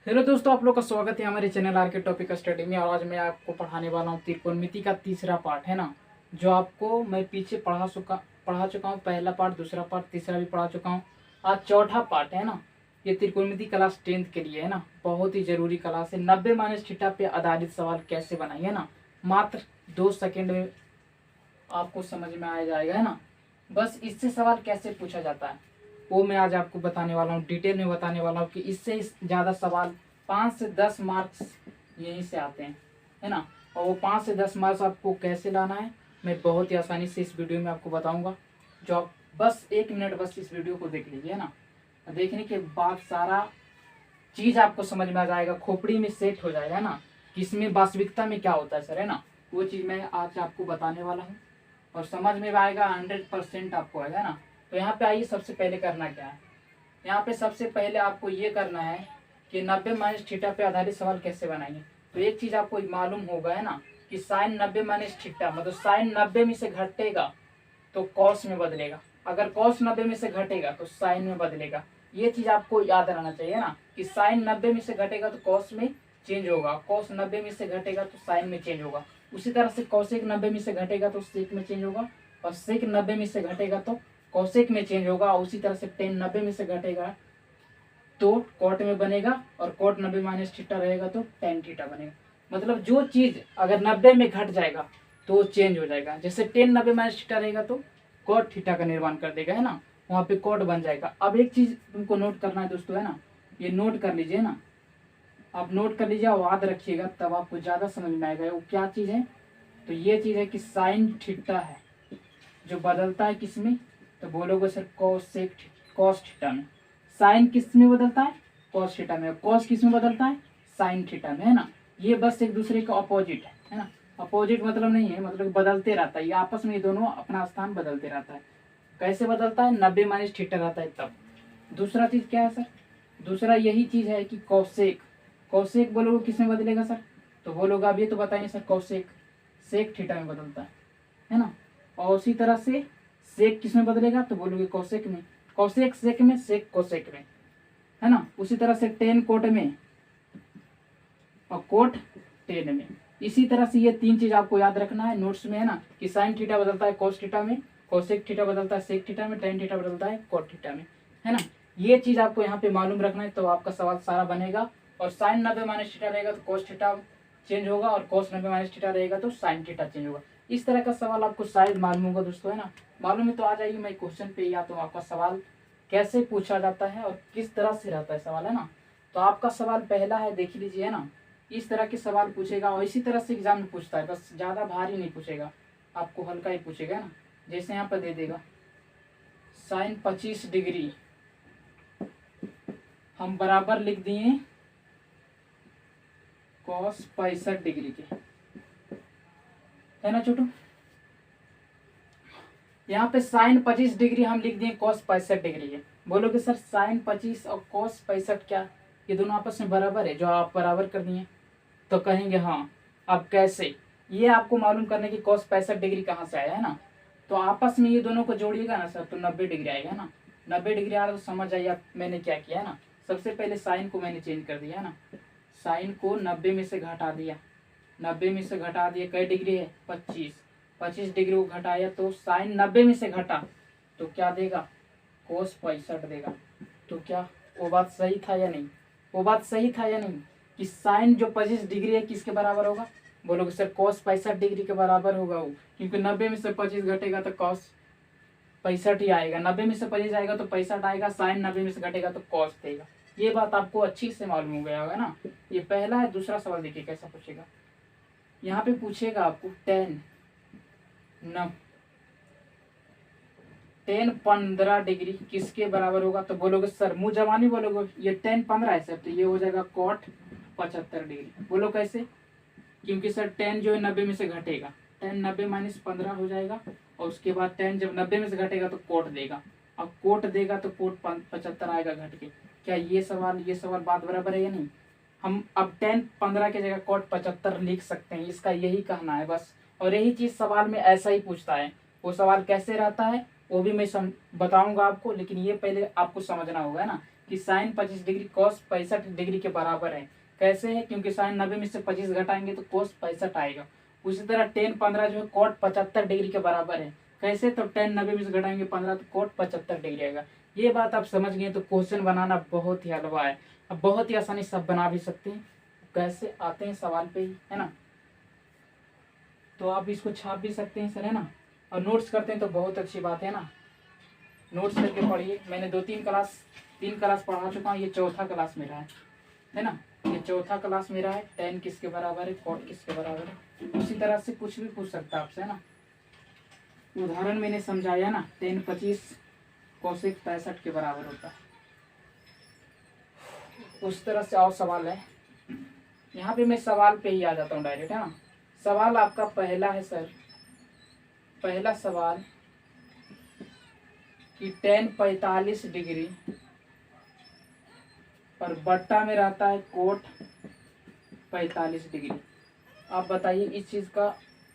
Hello दोस्तों, आप लोग का स्वागत है हमारे चैनल आर के टॉपिक स्टडी में। और आज मैं आपको पढ़ाने वाला हूँ त्रिकोणमिति का तीसरा पार्ट है ना, जो आपको मैं पीछे पढ़ा चुका हूँ। पहला पार्ट, दूसरा पार्ट, तीसरा भी पढ़ा चुका हूँ। आज चौथा पार्ट है ना। ये त्रिकोणमिति क्लास 10th के लिए है ना, बहुत ही जरूरी क्लास है। 90 माइनस थीटा पे आधारित सवाल कैसे बनाइए है ना, मात्र 2 सेकेंड में आपको समझ में आ जाएगा है ना। बस इससे सवाल कैसे पूछा जाता है वो मैं आज आपको बताने वाला हूँ, डिटेल में बताने वाला हूँ कि इससे ज़्यादा सवाल 5 से 10 मार्क्स यहीं से आते हैं है ना। और वो 5 से 10 मार्क्स आपको कैसे लाना है मैं बहुत ही आसानी से इस वीडियो में आपको बताऊंगा। जो आप बस 1 मिनट बस इस वीडियो को देख लीजिए ना। देखने के बाद सारा चीज़ आपको समझ में आ जाएगा, खोपड़ी में सेट हो जाएगा ना कि इसमें वास्तविकता में क्या होता है सर है ना। वो चीज़ मैं आज आपको बताने वाला हूँ और समझ में आएगा, 100% आपको आएगा ना। तो यहाँ पे आइए, सबसे पहले करना क्या है। यहाँ पे सबसे पहले आपको ये करना है कि 90 माइनस थीटा पे आधारित सवाल कैसे बनाएंगे। तो एक चीज़ आपको मालूम होगा है ना कि साइन 90 माइनस थीटा मतलब साइन 90 में से घटेगा तो कॉस में बदलेगा, अगर कॉस 90 में से घटेगा तो साइन में बदलेगा। ये चीज़ आपको याद रहना चाहिए ना कि साइन 90 में से घटेगा तो कॉस में चेंज होगा, कॉस 90 में से घटेगा तो साइन में चेंज होगा। उसी तरह से कॉसेक 90 में से घटेगा तो सेक में चेंज होगा, और सेक 90 में से घटेगा तो कॉसेक में चेंज होगा। उसी तरह से टेन 90 में से घटेगा तो कॉट में बनेगा, और कॉट 90 माइनस थीटा रहेगा तो टेन थीटा बनेगा। मतलब जो चीज़ अगर 90 में घट जाएगा तो चेंज हो जाएगा। जैसे टेन 90 माइनस थीटा रहेगा तो कॉट थीटा का निर्माण कर देगा है ना, वहाँ पे कॉट बन जाएगा। अब एक चीज़ तुमको नोट करना है दोस्तों है ना, ये नोट कर लीजिए ना, आप नोट कर लीजिए और याद रखिएगा, तब आपको ज़्यादा समझ में आएगा वो क्या चीज़ है। तो ये चीज़ है कि साइन थीटा है जो बदलता है किस में, तो बोलोगे सर कोसेक कॉस थीटा में। साइन किस में बदलता है, कॉस थीटा में। कॉस किस में बदलता है, साइन थीटा में है ना। ये बस एक दूसरे का अपोजिट है ना। अपोजिट मतलब नहीं है, मतलब बदलते रहता है, ये आपस में ये दोनों अपना स्थान बदलते रहता है। कैसे बदलता है, 90 माइनस थीटा रहता है तब। दूसरा चीज क्या है सर, दूसरा यही चीज है कि कौसेक। कौसेक बोलोगे किस में बदलेगा सर, तो बोलोगे अब ये तो बताइए सर, कौसेक सेक थीटा में बदलता है ना। और उसी तरह से सेक किस में बदलेगा, तो बोलोगे कौसेक में। कौसेक सेक में, सेक कोसेक में है ना। उसी तरह से टेन कोट में और कोट टेन में। इसी तरह से ये तीन चीज आपको याद रखना है नोट्स में है ना, कि साइन थीटा बदलता है कॉस थीटा में, कोसेक थीटा बदलता है सेक थीटा में, टेन थीटा बदलता है कोट थीटा में है ना। ये चीज आपको यहाँ पे मालूम रखना है, तो आपका सवाल सारा बनेगा। और साइन 90 माइनस थीटा रहेगा तो कॉस थीटा चेंज होगा, और कॉस 90 माइनस थीटा रहेगा तो साइन थीटा चेंज होगा। इस तरह का सवाल आपको शायद मालूम होगा दोस्तों है ना। मालूम है तो आ जाइए मैं क्वेश्चन पे, या तो आपका सवाल कैसे पूछा जाता है और किस तरह से रहता है सवाल है ना। तो आपका सवाल पहला है, देख लीजिए है ना। इस तरह के सवाल पूछेगा और इसी तरह से एग्जाम में पूछता है, बस ज़्यादा भारी नहीं पूछेगा, आपको हल्का ही पूछेगा ना। जैसे यहाँ पर दे देगा साइन 25 डिग्री, हम बराबर लिख दिए कॉस 65 डिग्री के, है ना छोटू। यहाँ पे साइन 25 डिग्री हम लिख दिए कॉस 65 डिग्री के। बोलोगे सर साइन 25 और कॉस 65 क्या, ये दोनों आपस में बराबर है, जो आप बराबर कर दिए। तो कहेंगे हाँ। अब कैसे, ये आपको मालूम करने की कॉस 65 डिग्री कहाँ से आया है ना। तो आपस में ये दोनों को जोड़िएगा ना सर तो 90 डिग्री आएगा ना। 90 डिग्री आ रहा तो समझ जाइए आप मैंने क्या किया है ना। सबसे पहले साइन को मैंने चेंज कर दिया है ना, साइन को 90 में से घटा दिया। 90 में से घटा दिया, कई डिग्री है 25, 25 डिग्री को घटाया तो साइन 90 में से घटा तो क्या देगा, कोस 65 देगा। तो क्या वो बात सही था या नहीं, वो बात सही था या नहीं कि साइन जो 25 डिग्री है किसके बराबर होगा, बोलोगे सर कॉस 65 डिग्री के बराबर होगा वो, क्योंकि 90 में से 25 घटेगा तो कॉस 65 ही आएगा। 90 में से 25 आएगा तो 65 आएगा, साइन 90 में से घटेगा तो कॉस देगा। ये बात आपको अच्छी से मालूम हो गया होगा ना। ये पहला है। दूसरा सवाल देखिए कैसा पूछेगा। यहाँ पे पूछेगा आपको टेन 15 डिग्री किसके बराबर होगा, तो बोलोगे सर मुंह जवानी बोलोगे ये टेन 15 है सर, तो ये हो जाएगा कॉट 75 डिग्री। बोलो कैसे, क्योंकि सर टेन जो है 90 में से घटेगा, टेन 90 माइनस 15 हो जाएगा, और उसके बाद टेन जब 90 में से घटेगा तो कोट देगा, अब कोट देगा तो कोट 75 आएगा घट के। क्या ये सवाल बात बराबर है या नहीं। हम अब टेन 15 की जगह कोट 75 लिख सकते हैं, इसका यही कहना है बस। और यही चीज सवाल में ऐसा ही पूछता है। वो सवाल कैसे रहता है वो भी मैं बताऊंगा आपको, लेकिन ये पहले आपको समझना होगा ना कि साइन 25 डिग्री कॉस 65 डिग्री के बराबर है। कैसे है? क्योंकि साइन 90 में से 25 घटाएंगे तो कोस 65 आएगा। उसी तरह टेन 15 जो है कॉट 75 डिग्री के बराबर है। कैसे? तो टेन 90 में से घटाएंगे 15 तो कॉट 75 डिग्री आएगा। ये बात आप समझ गए तो क्वेश्चन बनाना बहुत ही हलवा है। अब बहुत ही आसानी से आप बना भी सकते हैं। कैसे आते हैं सवाल पे ही, है ना। तो आप इसको छाप भी सकते हैं सर, है ना। और नोट्स करते हैं तो बहुत अच्छी बात है ना। नोट्स करके पढ़िए। मैंने 3 क्लास पढ़ा चुका हूँ, ये चौथा क्लास मेरा है ना। ये चौथा क्लास मेरा है। टेन किसके बराबर है, कॉट किसके बराबर है। उसी तरह से कुछ भी पूछ सकता है आपसे, है ना। उदाहरण मैंने समझाया ना, टेन 25 कोसेक 65 के बराबर होता है। उस तरह से और सवाल है। यहाँ पे मैं सवाल पे ही आ जाता हूँ डायरेक्ट, है ना। सवाल आपका पहला है सर, पहला सवाल कि टेन 45 डिग्री और बट्टा में रहता है कोट 45 डिग्री। आप बताइए इस चीज का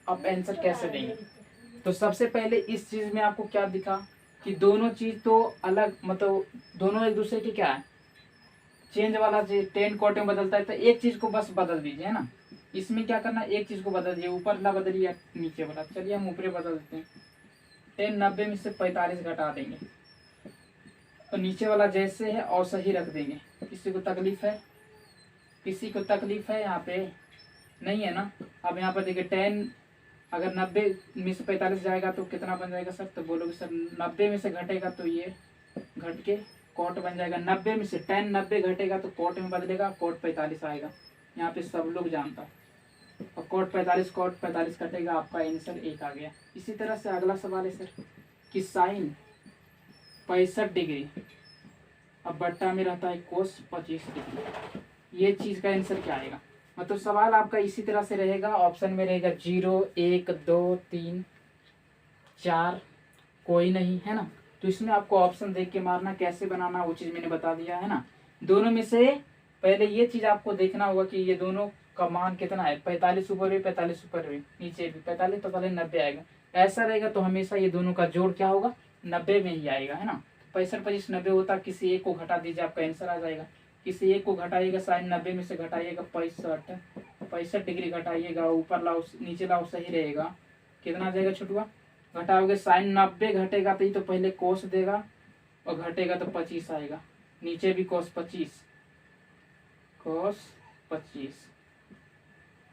आप आंसर कैसे देंगे। तो सबसे पहले इस चीज में आपको क्या दिखा कि दोनों चीज तो अलग, मतलब दोनों एक दूसरे के क्या है, चेंज वाला चीज टेन कोट में बदलता है। तो एक चीज को बस बदल दीजिए, है ना। इसमें क्या करना, एक चीज को बदल दीजिए, ऊपर वाला बदलिए नीचे वाला। चलिए हम ऊपरी बदल देते हैं। टेन 90 में से 45 घटा देंगे और नीचे वाला जैसे है और सही रख देंगे। किसी को तकलीफ है? किसी को तकलीफ है यहाँ पे? नहीं है ना। अब यहाँ पर देखिए टेन अगर 90 में से 45 जाएगा तो कितना बन जाएगा सर। तो बोलोगे सर 90 में से घटेगा तो ये घट के कोट बन जाएगा। 90 में से टेन 90 घटेगा तो कोट में बदलेगा, कोट 45 आएगा। यहाँ पे सब लोग जानता है। और कोट 45 कटेगा, आपका आंसर 1 आ गया। इसी तरह से अगला सवाल है सर कि साइन 65 डिग्री अब बट्टा में रहता है कोस 25 डिग्री। ये चीज का आंसर क्या आएगा। मतलब सवाल आपका इसी तरह से रहेगा। ऑप्शन में रहेगा 0 1 2 3 4 कोई नहीं, है ना। तो इसमें आपको ऑप्शन देख के मारना, कैसे बनाना वो चीज मैंने बता दिया, है ना। दोनों में से पहले ये चीज आपको देखना होगा कि ये दोनों का मान कितना है। 45 ऊपर भी, 45 ऊपर भी, नीचे भी 45, तो पहले 90 आएगा। ऐसा रहेगा तो हमेशा ये दोनों का जोड़ क्या होगा, 90 में ही आएगा, है ना। 65 25 90 होता, किसी एक को घटा दीजिए आपका आंसर आ जाएगा। किसी एक को घटाइएगा, साइन 90 में से घटाइएगा 65 डिग्री घटाइएगा, ऊपर लाओ नीचे लाओ सही रहेगा। कितना आ जाएगा छुटुआ, घटाओगे साइन 90 घटेगा तो ये तो पहले कोस देगा और घटेगा तो 25 आएगा। नीचे भी कोस 25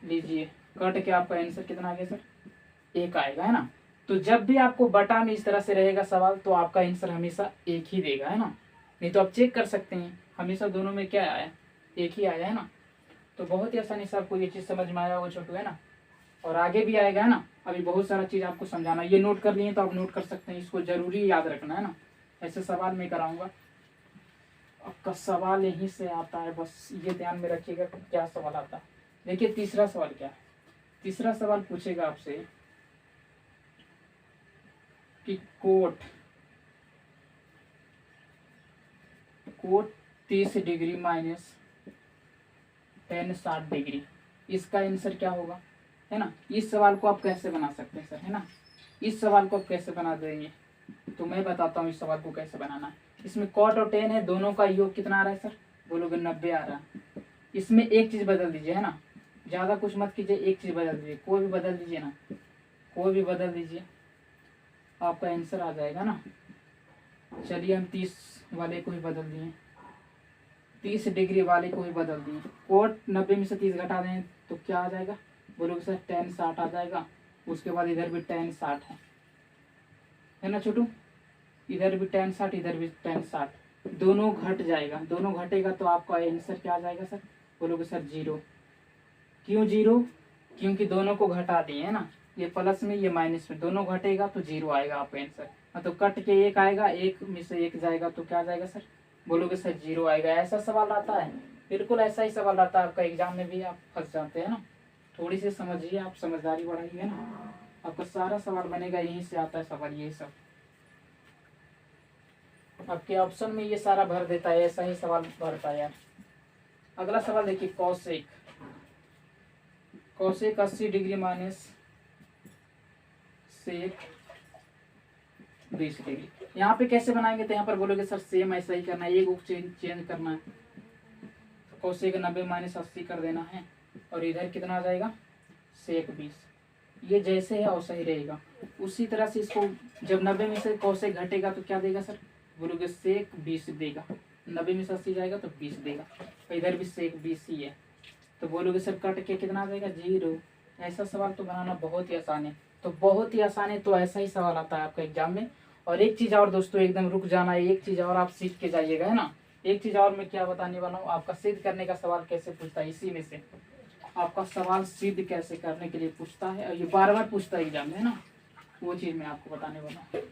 लीजिए, कट के आपका आंसर कितना आ गया सर, 1 आएगा, है ना। तो जब भी आपको बटा में इस तरह से रहेगा सवाल तो आपका आंसर हमेशा 1 ही देगा, है ना। नहीं तो आप चेक कर सकते हैं, हमेशा दोनों में क्या आया, 1 ही आया, है ना। तो बहुत ही आसानी से आपको ये चीज समझ में आया वो छोटू, है ना। और आगे भी आएगा, है ना। अभी बहुत सारा चीज आपको समझाना, ये नोट कर लिए तो आप नोट कर सकते हैं, इसको जरूरी याद रखना, है ना। ऐसे सवाल मैं कराऊंगा। आपका सवाल यहीं से आता है, बस ये ध्यान में रखिएगा क्या सवाल आता है। देखिए तीसरा सवाल क्या है। तीसरा सवाल पूछेगा आपसे कि cot 30 degree minus ten 60 degree, इसका आंसर क्या होगा, है ना। इस सवाल को आप कैसे बना सकते हैं सर, है ना। इस सवाल को आप कैसे बना देंगे तो मैं बताता हूँ इस सवाल को कैसे बनाना है। इसमें कॉट और टेन है, दोनों का योग कितना आ रहा है सर, बोलोगे 90 आ रहा है। इसमें एक चीज बदल दीजिए, है ना, ज्यादा कुछ मत कीजिए, एक चीज बदल दीजिए, कोई भी बदल दीजिए ना, कोई भी बदल दीजिए, आपका आंसर आ जाएगा ना। चलिए हम 30 वाले को ही बदल दिए, 30 डिग्री वाले को ही बदल दिए। कोट 90 में से 30 घटा दें तो क्या आ जाएगा, बोलोगे सर टेन 60 आ जाएगा। उसके बाद इधर भी टेन 60 है ना छोटू, इधर भी टेन 60 इधर भी टेन 60, दोनों घट जाएगा, दोनों घटेगा तो आपका आंसर क्या आ जाएगा सर, बोलोगे सर 0। क्यों 0, क्योंकि दोनों को घटा दिए, है ना। ये प्लस में ये माइनस में, दोनों घटेगा तो 0 आएगा आपका आंसर। तो कट के 1 आएगा, 1 में से 1 जाएगा तो क्या जाएगा सर, बोलोगे सर 0 आएगा। ऐसा सवाल आता है, बिल्कुल ऐसा ही सवाल आता है आपका एग्जाम में भी, आप फंस जाते हैं ना। थोड़ी सी समझिए, आप समझदारी बढ़ाइए ना, आपका सारा सवाल बनेगा, यहीं से आता है सवाल, यही सब आपके ऑप्शन में ये सारा भर देता है, ऐसा ही सवाल भरता है यार। अगला सवाल देखिए, cosec 80 degree minus sec 20 degree. यहाँ पे कैसे बनाएंगे, तो यहाँ पर बोलोगे सर सेम ऐसा ही करना है, एक चेंज करना है, तो कोसेक 90 माइनस 80 कर देना है, और इधर कितना आ जाएगा सेक 20। ये जैसे है वैसा ही रहेगा। उसी तरह से इसको जब 90 में से कोसेक घटेगा तो क्या देगा सर, बोलोगे सेक 20 देगा, 90 में से 80 जाएगा तो 20 देगा, तो इधर भी सेक 20 ही है, तो बोलोगे सर कट के कितना आ जाएगा 0। ऐसा सवाल तो बनाना बहुत ही आसान है, तो बहुत ही आसान है, तो ऐसा ही सवाल आता है आपका एग्जाम में। और एक चीज़ और दोस्तों, एकदम रुक जाना है, एक चीज़ और आप सीख के जाइएगा, है ना। एक चीज़ और मैं क्या बताने वाला हूँ, आपका सिद्ध करने का सवाल कैसे पूछता है, इसी में से आपका सवाल सिद्ध कैसे करने के लिए पूछता है, और ये बार बार पूछता है एग्जाम में, है ना, वो चीज़ मैं आपको बताने वाला हूँ।